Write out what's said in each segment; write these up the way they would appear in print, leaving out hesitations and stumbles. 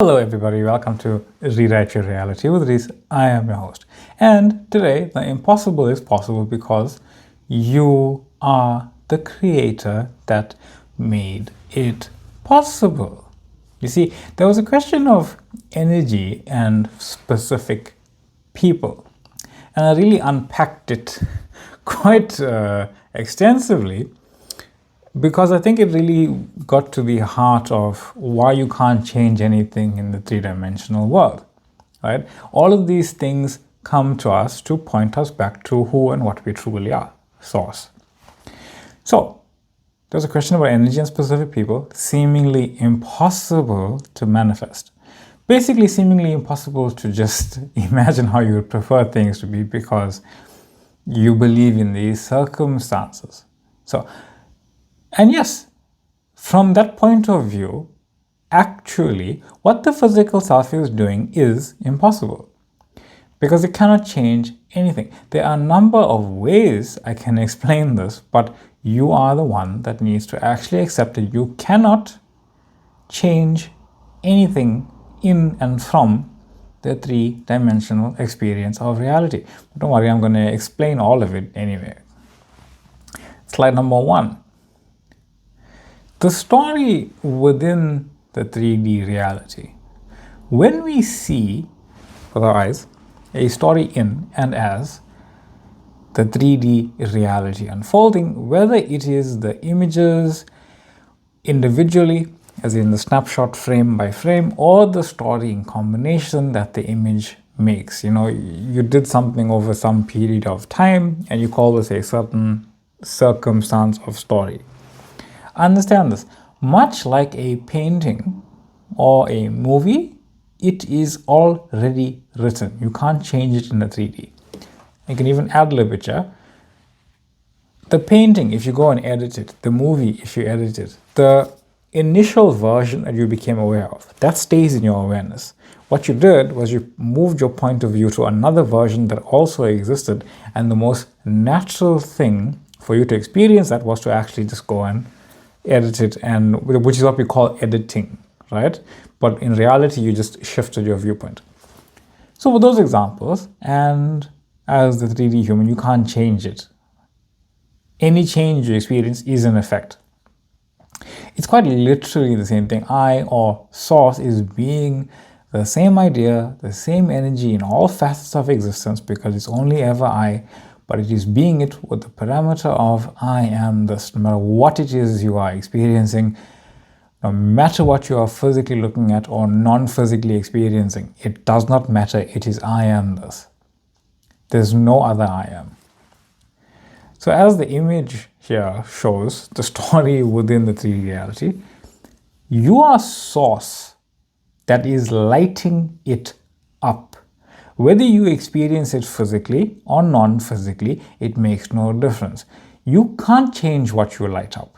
Hello everybody, welcome to Rewrite Your Reality with Reese. I am your host. And today, the impossible is possible because you are the creator that made it possible. You see, there was a question of energy and specific people. And I really unpacked it quite extensively because I think it really got to the heart of why you can't change anything in the three-dimensional world, right? All of these things come to us to point us back to who and what we truly are, source. So there's a question about energy and specific people, seemingly impossible to manifest. Basically, seemingly impossible to just imagine how you would prefer things to be because you believe in these circumstances. And yes, from that point of view, actually, what the physical self is doing is impossible because it cannot change anything. There are a number of ways I can explain this, but you are the one that needs to actually accept that you cannot change anything in and from the three-dimensional experience of reality. But don't worry, I'm going to explain all of it anyway. Slide number 1. The story within the 3D reality. When we see with our eyes a story in and as the 3D reality unfolding, whether it is the images individually, as in the snapshot frame by frame, or the story in combination that the image makes. You know, you did something over some period of time and you call this a certain circumstance of story. Understand this, much like a painting or a movie, it is already written. You can't change it in the 3D. You can even add a little bit, yeah? The painting, if you go and edit it, the movie, if you edit it, the initial version that you became aware of, that stays in your awareness. What you did was you moved your point of view to another version that also existed, and the most natural thing for you to experience that was to actually just go and edit it, and which is what we call editing, right? But in reality, you just shifted your viewpoint. So with those examples, and as the 3D human, you can't change it. Any change you experience is an effect. It's quite literally the same thing. I, or source, is being the same idea, the same energy in all facets of existence because it's only ever I, but it is being it with the parameter of I am this. No matter what it is you are experiencing, no matter what you are physically looking at or non-physically experiencing, it does not matter. It is I am this. There's no other I am. So as the image here shows the story within the 3D reality, you are source that is lighting it up. Whether you experience it physically or non-physically, it makes no difference. You can't change what you light up.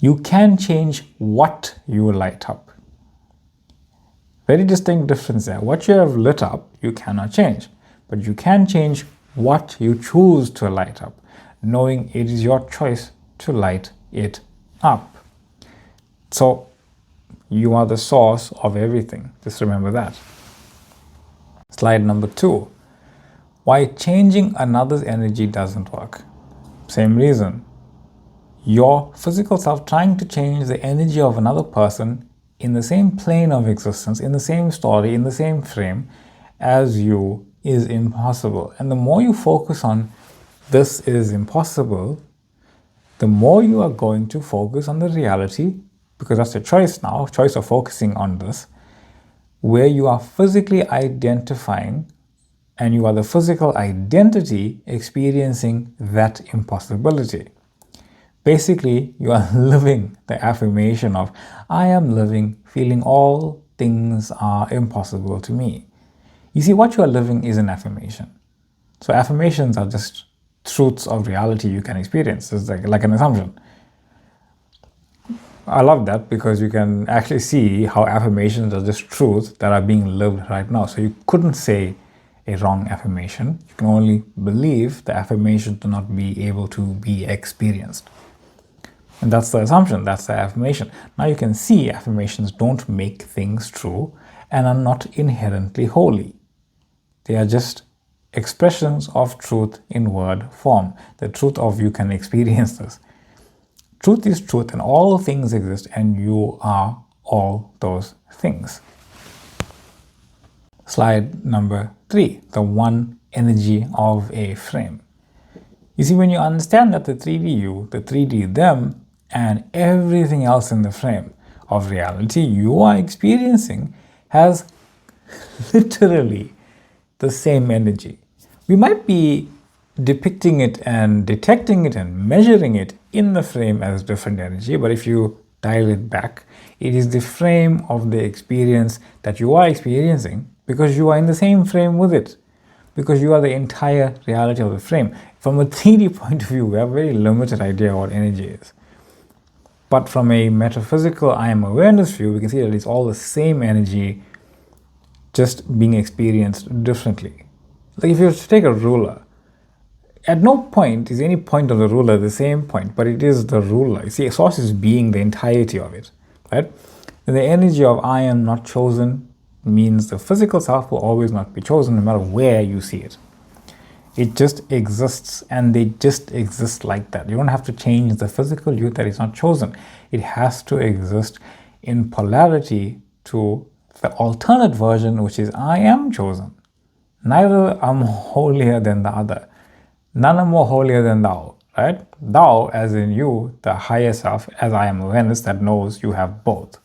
You can change what you light up. Very distinct difference there. What you have lit up, you cannot change. But you can change what you choose to light up, knowing it is your choice to light it up. So you are the source of everything. Just remember that. Slide number 2. Why changing another's energy doesn't work. Same reason. Your physical self trying to change the energy of another person in the same plane of existence, in the same story, in the same frame as you is impossible. And the more you focus on this is impossible, the more you are going to focus on the reality, because that's a choice now, choice of focusing on this, where you are physically identifying and you are the physical identity experiencing that impossibility. Basically, you are living the affirmation of, I am living, feeling all things are impossible to me. You see, what you are living is an affirmation. So affirmations are just truths of reality you can experience. It's like an assumption. I love that because you can actually see how affirmations are just truths that are being lived right now. So you couldn't say a wrong affirmation. You can only believe the affirmation to not be able to be experienced. And that's the assumption, that's the affirmation. Now you can see affirmations don't make things true and are not inherently holy. They are just expressions of truth in word form. The truth of you can experience this. Truth is truth, and all things exist, and you are all those things. Slide number 3, the one energy of a frame. You see, when you understand that the 3D you, the 3D them, and everything else in the frame of reality you are experiencing has literally the same energy. We might be depicting it and detecting it and measuring it in the frame as different energy, but if you dial it back, it is the frame of the experience that you are experiencing because you are in the same frame with it, because you are the entire reality of the frame. From a 3D point of view, we have a very limited idea what energy is. But from a metaphysical I am awareness view, we can see that it's all the same energy, just being experienced differently. Like if you were to take a ruler, at no point is any point of the ruler the same point, but it is the ruler. You see, a source is being the entirety of it, right? And the energy of I am not chosen means the physical self will always not be chosen no matter where you see it. It just exists, and they just exist like that. You don't have to change the physical you that is not chosen. It has to exist in polarity to the alternate version, which is I am chosen. Neither am holier than the other. None are more holier than thou, right? Thou as in you, the higher self, as I am awareness that knows you have both.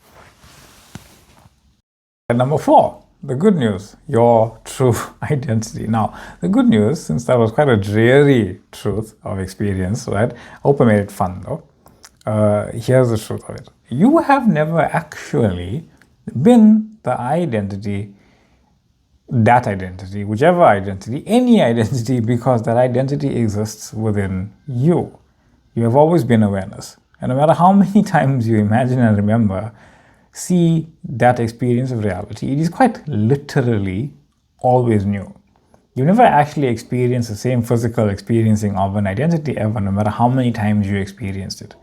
And number 4, the good news, your true identity. Now, the good news, since that was quite a dreary truth of experience, right? I hope I made it fun though. Here's the truth of it. You have never actually been the identity, that identity, whichever identity, any identity, because that identity exists within you. You have always been awareness. And no matter how many times you imagine and remember, see that experience of reality, it is quite literally always new. You never actually experienced the same physical experiencing of an identity ever, no matter how many times you experienced it.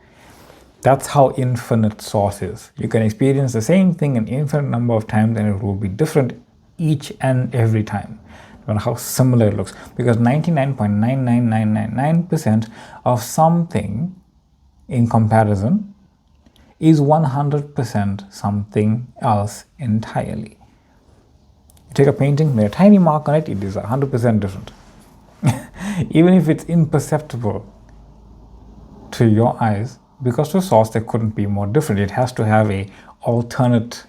That's how infinite source is. You can experience the same thing an infinite number of times and it will be different each and every time, no matter how similar it looks, because 99.99999% of something in comparison is 100% something else entirely. You take a painting, make a tiny mark on it, it is 100% different. Even if it's imperceptible to your eyes, because to source there couldn't be more different. It has to have a alternate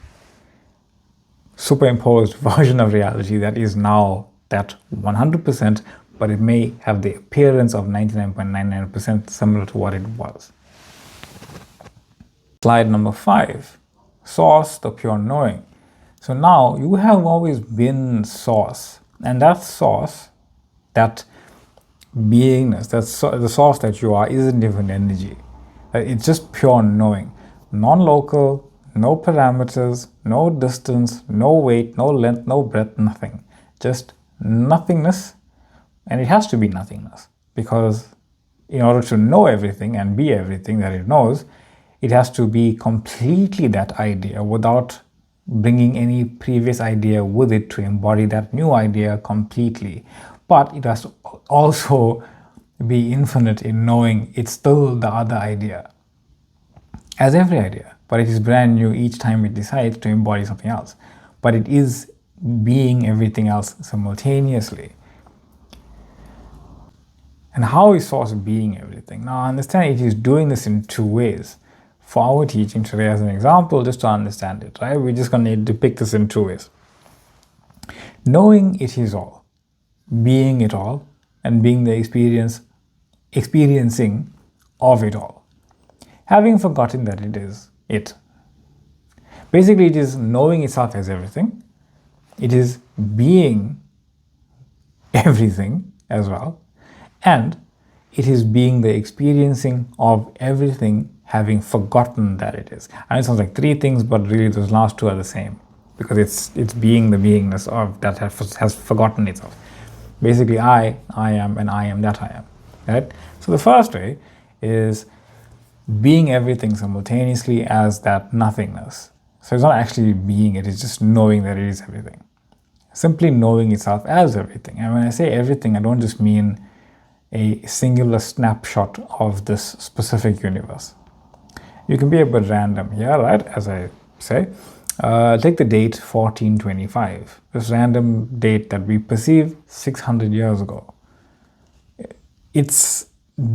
superimposed version of reality that is now that 100%, but it may have the appearance of 99.99% similar to what it was. Slide number 5, source, the pure knowing. So now you have always been source, and that source, that beingness, that's the source that you are, isn't even energy. It's just pure knowing, non-local, no parameters, no distance, no weight, no length, no breadth, nothing. Just nothingness, and it has to be nothingness, because in order to know everything and be everything that it knows, it has to be completely that idea without bringing any previous idea with it to embody that new idea completely. But it has to also be infinite in knowing it's still the other idea, as every idea, but it is brand new each time it decides to embody something else. But it is being everything else simultaneously. And how is source being everything? Now understand it is doing this in 2 ways. For our teaching today as an example, just to understand it, right? We're just going to depict this in 2 ways. Knowing it is all, being it all, and being the experiencing of it all. Having forgotten that it is it. Basically, it is knowing itself as everything. It is being everything as well. And it is being the experiencing of everything, having forgotten that it is. And it sounds like 3 things, but really those last 2 are the same, because it's being the beingness of that has forgotten itself. Basically, I am, and I am that I am, right? So the first way is being everything simultaneously as that nothingness. So it's not actually being it, it's just knowing that it is everything. Simply knowing itself as everything. And when I say everything, I don't just mean a singular snapshot of this specific universe. You can be a bit random here, right? As I say, take the date 1425, this random date that we perceive 600 years ago. It's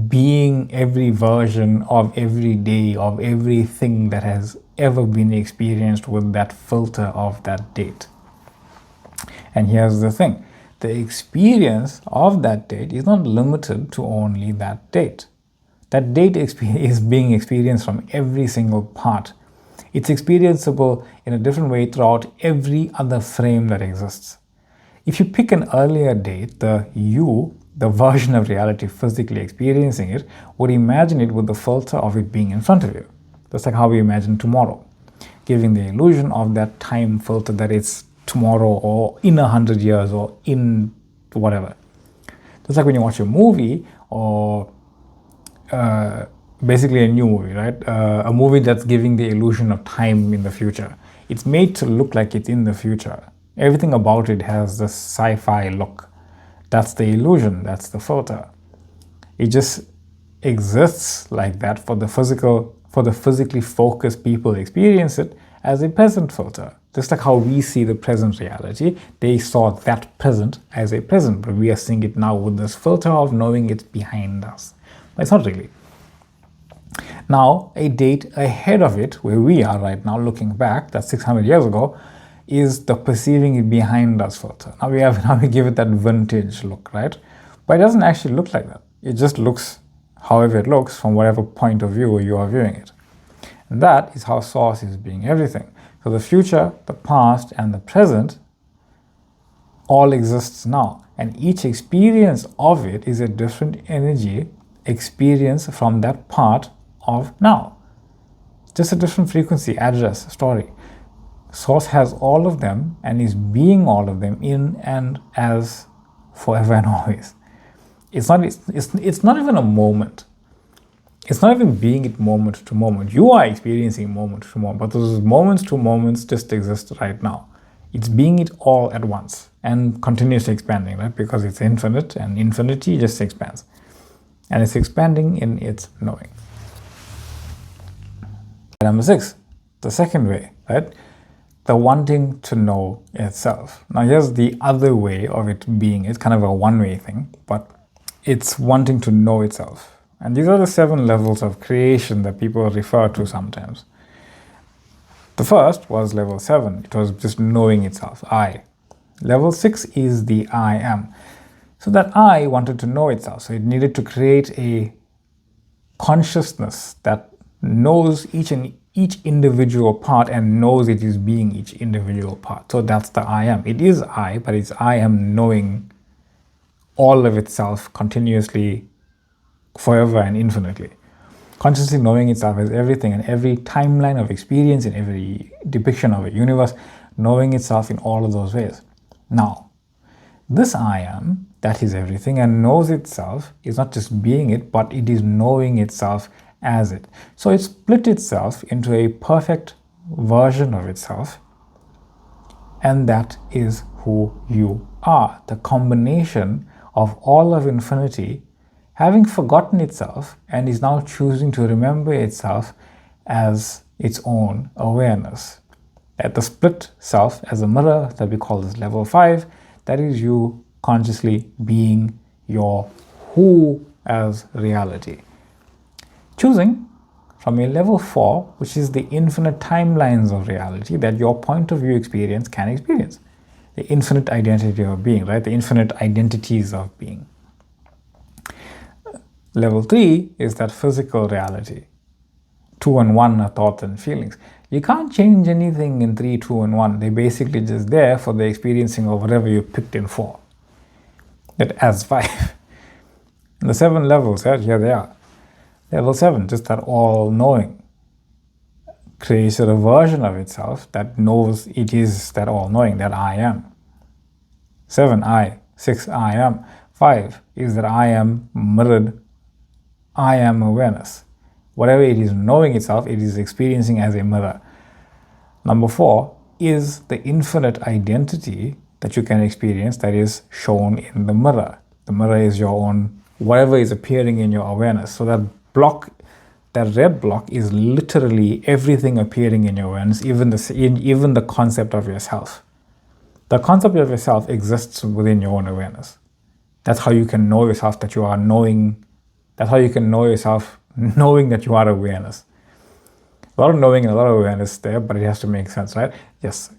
being every version of every day of everything that has ever been experienced with that filter of that date. And here's the thing, the experience of that date is not limited to only that date. That date is being experienced from every single part. It's experienceable in a different way throughout every other frame that exists. If you pick an earlier date, the version of reality physically experiencing it, would imagine it with the filter of it being in front of you. That's like how we imagine tomorrow, giving the illusion of that time filter that it's tomorrow or in 100 years or in whatever. Just like when you watch a movie or basically a new movie, right? A movie that's giving the illusion of time in the future. It's made to look like it's in the future. Everything about it has this sci-fi look. That's the illusion, that's the filter. It just exists like that for the physically focused people experience it as a present filter. Just like how we see the present reality, they saw that present as a present, but we are seeing it now with this filter of knowing it's behind us. But it's not really. Now, a date ahead of it, where we are right now looking back, that's 600 years ago, is the perceiving it behind us filter. Now we give it that vintage look, right? But it doesn't actually look like that. It just looks however it looks from whatever point of view you are viewing it. And that is how source is being everything. So the future, the past, and the present all exists now. And each experience of it is a different energy experience from that part of now. Just a different frequency, address, story. Source has all of them and is being all of them in and as forever and always. It's not even a moment. It's not even being it moment to moment. You are experiencing moment to moment, but those moments to moments just exist right now. It's being it all at once and continuously expanding, right? Because it's infinite and infinity just expands. And it's expanding in its knowing. Number 6, the second way, right? The wanting to know itself. Now here's the other way of it being. It's kind of a one-way thing, but it's wanting to know itself. And these are the 7 levels of creation that people refer to sometimes. The first was level 7. It was just knowing itself, I. Level 6 is the I am. So that I wanted to know itself. So it needed to create a consciousness that knows each individual part and knows it is being each individual part. So that's the I am. It is I, but it's I am knowing all of itself continuously, forever and infinitely. Consciously knowing itself as everything and every timeline of experience in every depiction of a universe, knowing itself in all of those ways. Now, this I am, that is everything and knows itself, is not just being it, but it is knowing itself as it. So it split itself into a perfect version of itself, and that is who you are. The combination of all of infinity having forgotten itself and is now choosing to remember itself as its own awareness. At the split self as a mirror that we call this level 5, that is you consciously being your who as reality. Choosing from a level 4, which is the infinite timelines of reality that your point of view experience can experience. The infinite identity of being, right? The infinite identities of being. Level 3 is that physical reality. 2 and 1 are thoughts and feelings. You can't change anything in 3, 2, and 1. They're basically just there for the experiencing of whatever you picked in 4. That adds 5. And the 7 levels, right? Here they are. Level 7, just that all-knowing. Creates a version of itself that knows it is that all-knowing, that I am. 7, I. 6, I am. 5 is that I am mirrored, I am awareness. Whatever it is knowing itself, it is experiencing as a mirror. Number 4 is the infinite identity that you can experience that is shown in the mirror. The mirror is your own, whatever is appearing in your awareness. So that block, that red block, is literally everything appearing in your awareness, even the concept of yourself. The concept of yourself exists within your own awareness. That's how you can know yourself, that you are knowing. That's how you can know yourself, knowing that you are awareness. A lot of knowing and a lot of awareness there, but it has to make sense, right? Yes.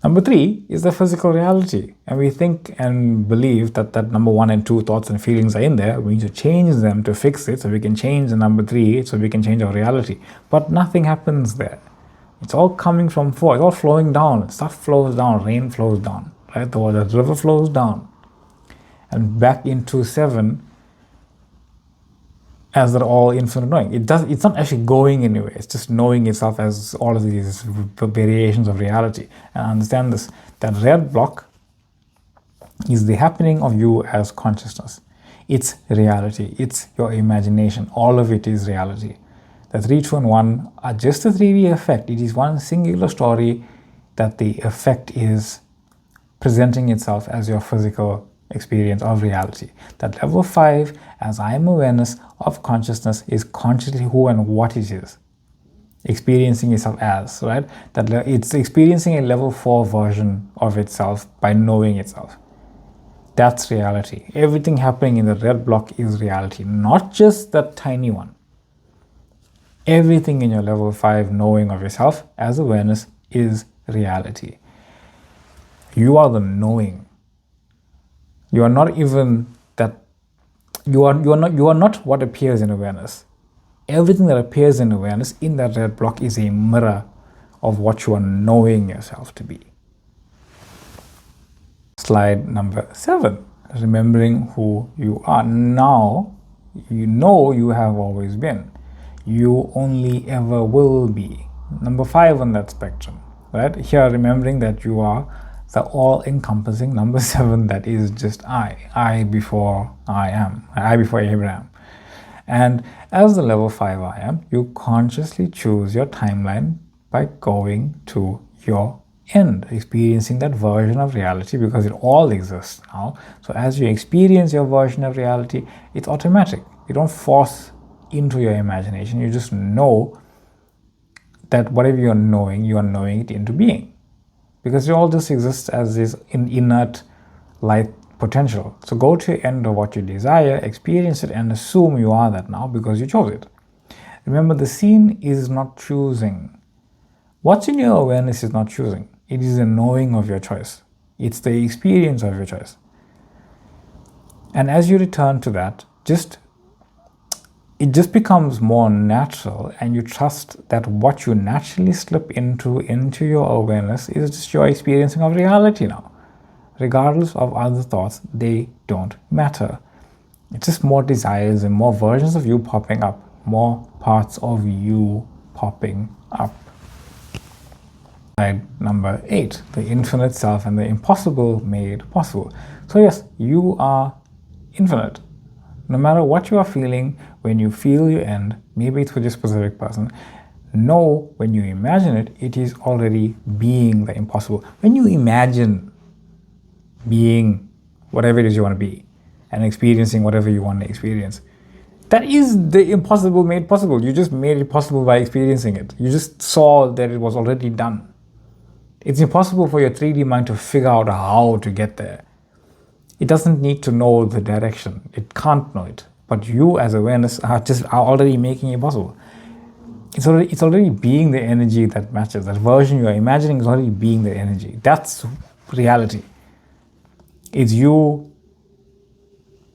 Number 3 is the physical reality. And we think and believe that number 1 and 2 thoughts and feelings are in there. We need to change them to fix it, so we can change the number 3, so we can change our reality. But nothing happens there. It's all coming from 4. It's all flowing down. Stuff flows down. Rain flows down, right? The river flows down. And back into 7 as they're all infinite knowing. It's not actually going anywhere. It's just knowing itself as all of these variations of reality. And understand this, that red block is the happening of you as consciousness. It's reality. It's your imagination. All of it is reality. The 3, 2, and 1 are just a 3D effect. It is one singular story that the effect is presenting itself as your physical experience of reality. That level 5, as I am awareness of consciousness, is consciously who and what it is experiencing itself as, right? That it's experiencing a level 4 version of itself by knowing itself. That's reality. Everything happening in the red block is reality, not just that tiny one. Everything in your level 5 knowing of yourself as awareness is reality. You are the knowing. You are not even that. You are not what appears in awareness. Everything that appears in awareness in that red block is a mirror of what you are knowing yourself to be. Slide number 7. Remembering who you are. Now, you know you have always been. You only ever will be. Number 5 on that spectrum, right? Here, remembering that you are the all-encompassing number 7 that is just I before I am, I before Abraham. And as the level 5 I am, you consciously choose your timeline by going to your end, experiencing that version of reality, because it all exists now. So as you experience your version of reality, it's automatic. You don't force into your imagination. You just know that whatever you are knowing it into being. Because it all just exists as this inert light potential. So go to the end of what you desire, experience it, and assume you are that now because you chose it. Remember, the scene is not choosing. What's in your awareness is not choosing. It is the knowing of your choice. It's the experience of your choice. And as you return to that, it just becomes more natural, and you trust that what you naturally slip into your awareness is just your experiencing of reality now. Regardless of other thoughts, they don't matter. It's just more desires and more versions of you popping up, more parts of you popping up. Slide number 8, the infinite self and the impossible made possible. So yes, you are infinite. No matter what you are feeling, when you feel your end, maybe it's with your specific person, know when you imagine it, it is already being the impossible. When you imagine being whatever it is you want to be and experiencing whatever you want to experience, that is the impossible made possible. You just made it possible by experiencing it. You just saw that it was already done. It's impossible for your 3D mind to figure out how to get there. It doesn't need to know the direction. It can't know it. But you as awareness are already making it possible. It's already being the energy that matches. That version you are imagining is already being the energy. That's reality. It's you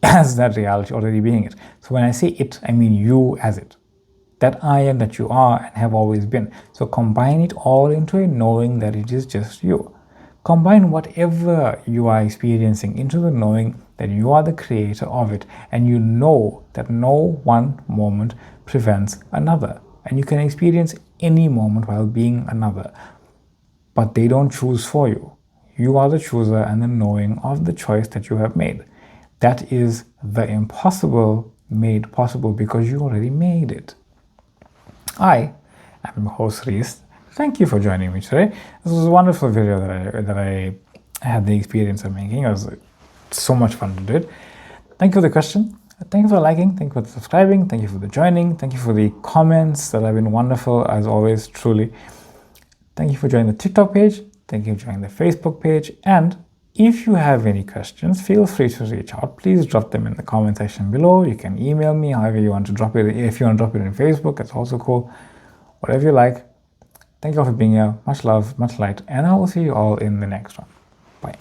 as that reality already being it. So when I say it, I mean you as it. That I am, that you are and have always been. So combine it all into a knowing that it is just you. Combine whatever you are experiencing into the knowing that you are the creator of it, and you know that no one moment prevents another, and you can experience any moment while being another, but they don't choose for you. You are the chooser and the knowing of the choice that you have made. That is the impossible made possible because you already made it. I am your host, Reese. Thank you for joining me today. This was a wonderful video that I had the experience of making. It was so much fun to do it. Thank you for the question. Thank you for liking. Thank you for subscribing. Thank you for the joining. Thank you for the comments that have been wonderful, as always, truly. Thank you for joining the TikTok page. Thank you for joining the Facebook page. And if you have any questions, feel free to reach out. Please drop them in the comment section below. You can email me, however you want to drop it. If you want to drop it in Facebook, that's also cool. Whatever you like. Thank you all for being here. Much love, much light, and I will see you all in the next one. Bye.